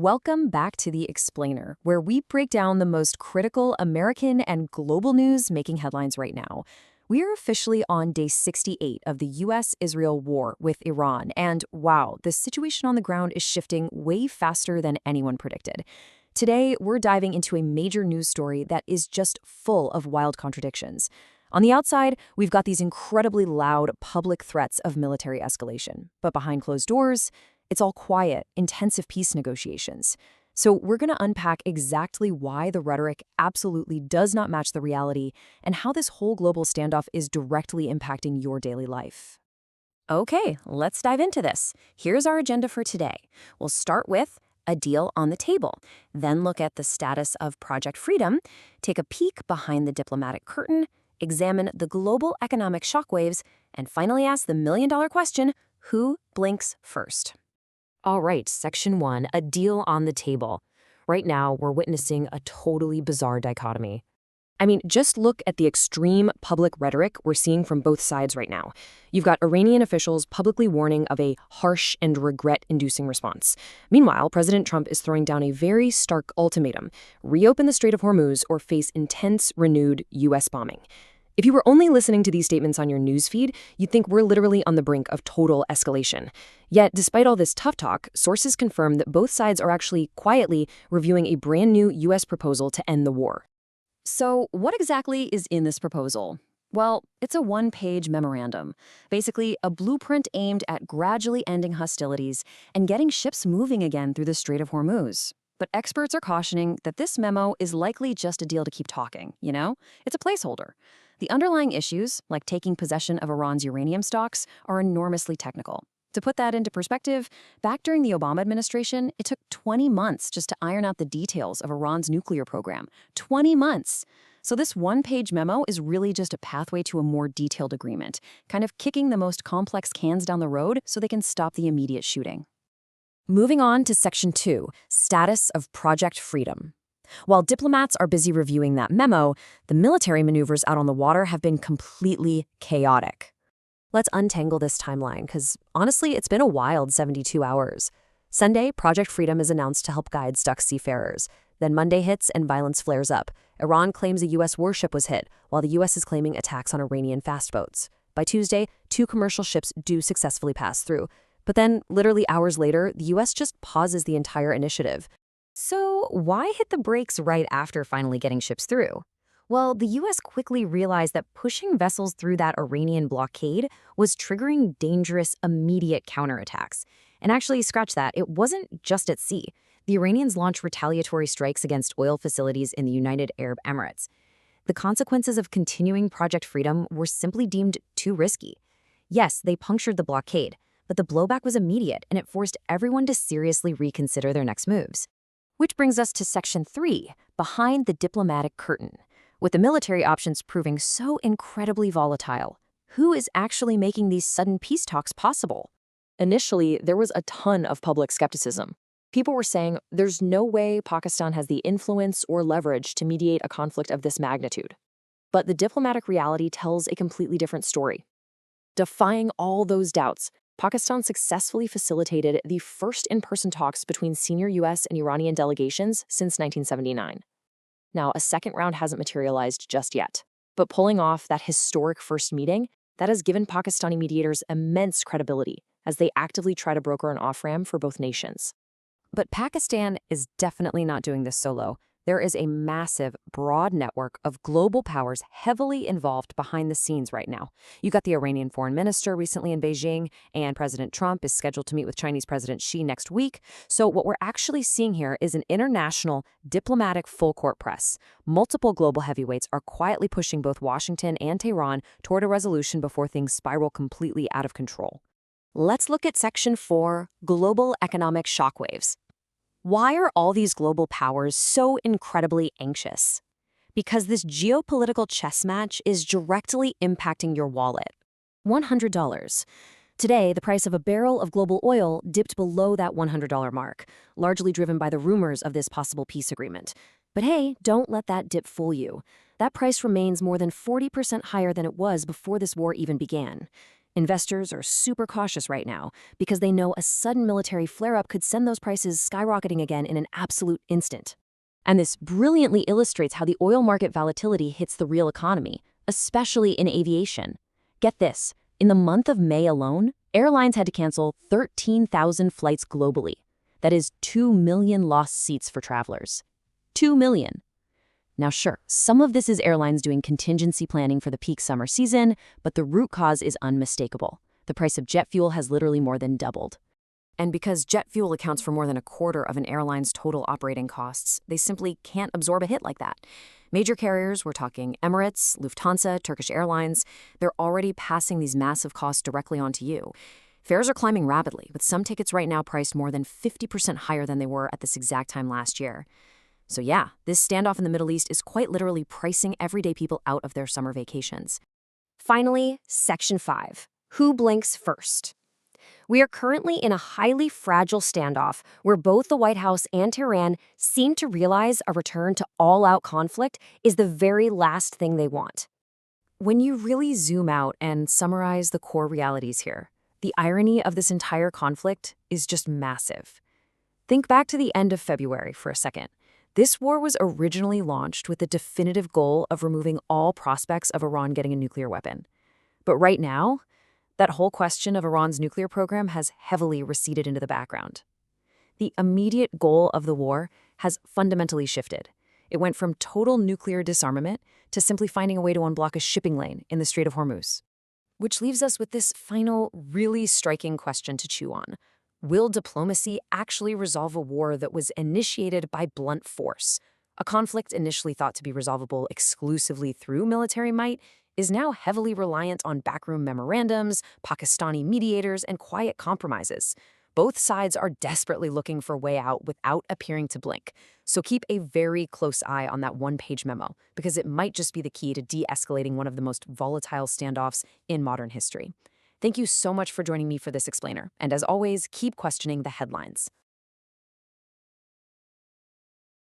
Welcome back to The Explainer, where we break down the most critical American and global news making headlines right now. We are officially on day 68 of the U.S.-Israel war with Iran, and wow, the situation on the ground is shifting way faster than anyone predicted. Today, we're diving into a major news story that is just full of wild contradictions. On the outside, we've got these incredibly loud public threats of military escalation, but behind closed doors, it's all quiet, intensive peace negotiations. So we're going to unpack exactly why the rhetoric absolutely does not match the reality and how this whole global standoff is directly impacting your daily life. Okay, let's dive into this. Here's our agenda for today. We'll start with a deal on the table, then look at the status of Project Freedom, take a peek behind the diplomatic curtain, examine the global economic shockwaves, and finally ask the million-dollar question, who blinks first? All right, Section 1, a deal on the table. Right now, we're witnessing a totally bizarre dichotomy. I mean, just look at the extreme public rhetoric we're seeing from both sides right now. You've got Iranian officials publicly warning of a harsh and regret-inducing response. Meanwhile, President Trump is throwing down a very stark ultimatum: reopen the Strait of Hormuz or face intense, renewed U.S. bombing. If you were only listening to these statements on your newsfeed, you'd think we're literally on the brink of total escalation. Yet, despite all this tough talk, sources confirm that both sides are actually quietly reviewing a brand new U.S. proposal to end the war. So, what exactly is in this proposal? Well, it's a one-page memorandum, basically a blueprint aimed at gradually ending hostilities and getting ships moving again through the Strait of Hormuz. But experts are cautioning that this memo is likely just a deal to keep talking, you know? It's a placeholder. The underlying issues, like taking possession of Iran's uranium stocks, are enormously technical. To put that into perspective, back during the Obama administration, it took 20 months just to iron out the details of Iran's nuclear program. 20 months! So this one-page memo is really just a pathway to a more detailed agreement, kind of kicking the most complex cans down the road so they can stop the immediate shooting. Moving on to Section 2, Status of Project Freedom. While diplomats are busy reviewing that memo, the military maneuvers out on the water have been completely chaotic. Let's untangle this timeline, because honestly, it's been a wild 72 hours. Sunday, Project Freedom is announced to help guide stuck seafarers. Then Monday hits and violence flares up. Iran claims a U.S. warship was hit, while the U.S. is claiming attacks on Iranian fast boats. By Tuesday, 2 commercial ships do successfully pass through. But then, literally hours later, the U.S. just pauses the entire initiative. So why hit the brakes right after finally getting ships through? Well, the U.S. quickly realized that pushing vessels through that Iranian blockade was triggering dangerous, immediate counterattacks. And actually, scratch that, it wasn't just at sea. The Iranians launched retaliatory strikes against oil facilities in the United Arab Emirates. The consequences of continuing Project Freedom were simply deemed too risky. Yes, they punctured the blockade, but the blowback was immediate, and it forced everyone to seriously reconsider their next moves. Which brings us to Section 3, behind the diplomatic curtain. With the military options proving so incredibly volatile, who is actually making these sudden peace talks possible? Initially, there was a ton of public skepticism. People were saying there's no way Pakistan has the influence or leverage to mediate a conflict of this magnitude. But the diplomatic reality tells a completely different story. Defying all those doubts, Pakistan successfully facilitated the first in-person talks between senior U.S. and Iranian delegations since 1979. Now, a second round hasn't materialized just yet, but pulling off that historic first meeting, that has given Pakistani mediators immense credibility as they actively try to broker an off-ramp for both nations. But Pakistan is definitely not doing this solo. There is a massive, broad network of global powers heavily involved behind the scenes right now. You got the Iranian foreign minister recently in Beijing, and President Trump is scheduled to meet with Chinese President Xi next week. So what we're actually seeing here is an international, diplomatic full-court press. Multiple global heavyweights are quietly pushing both Washington and Tehran toward a resolution before things spiral completely out of control. Let's look at Section 4, Global Economic Shockwaves. Why are all these global powers so incredibly anxious? Because this geopolitical chess match is directly impacting your wallet. $100. Today, the price of a barrel of global oil dipped below that $100 mark, largely driven by the rumors of this possible peace agreement. But hey, don't let that dip fool you. That price remains more than 40% higher than it was before this war even began. Investors are super cautious right now because they know a sudden military flare-up could send those prices skyrocketing again in an absolute instant. And this brilliantly illustrates how the oil market volatility hits the real economy, especially in aviation. Get this, in the month of May alone, airlines had to cancel 13,000 flights globally. That is 2 million lost seats for travelers. 2 million. Now sure, some of this is airlines doing contingency planning for the peak summer season, but the root cause is unmistakable. The price of jet fuel has literally more than doubled. And because jet fuel accounts for more than a quarter of an airline's total operating costs, they simply can't absorb a hit like that. Major carriers, we're talking Emirates, Lufthansa, Turkish Airlines, they're already passing these massive costs directly onto you. Fares are climbing rapidly, with some tickets right now priced more than 50% higher than they were at this exact time last year. So yeah, this standoff in the Middle East is quite literally pricing everyday people out of their summer vacations. Finally, Section 5. Who blinks first? We are currently in a highly fragile standoff where both the White House and Tehran seem to realize a return to all-out conflict is the very last thing they want. When you really zoom out and summarize the core realities here, the irony of this entire conflict is just massive. Think back to the end of February for a second. This war was originally launched with the definitive goal of removing all prospects of Iran getting a nuclear weapon. But right now, that whole question of Iran's nuclear program has heavily receded into the background. The immediate goal of the war has fundamentally shifted. It went from total nuclear disarmament to simply finding a way to unblock a shipping lane in the Strait of Hormuz. Which leaves us with this final, really striking question to chew on. Will diplomacy actually resolve a war that was initiated by blunt force? A conflict initially thought to be resolvable exclusively through military might is now heavily reliant on backroom memorandums, Pakistani mediators, and quiet compromises. Both sides are desperately looking for a way out without appearing to blink. So keep a very close eye on that one-page memo, because it might just be the key to de-escalating one of the most volatile standoffs in modern history. Thank you so much for joining me for this explainer, and as always, keep questioning the headlines.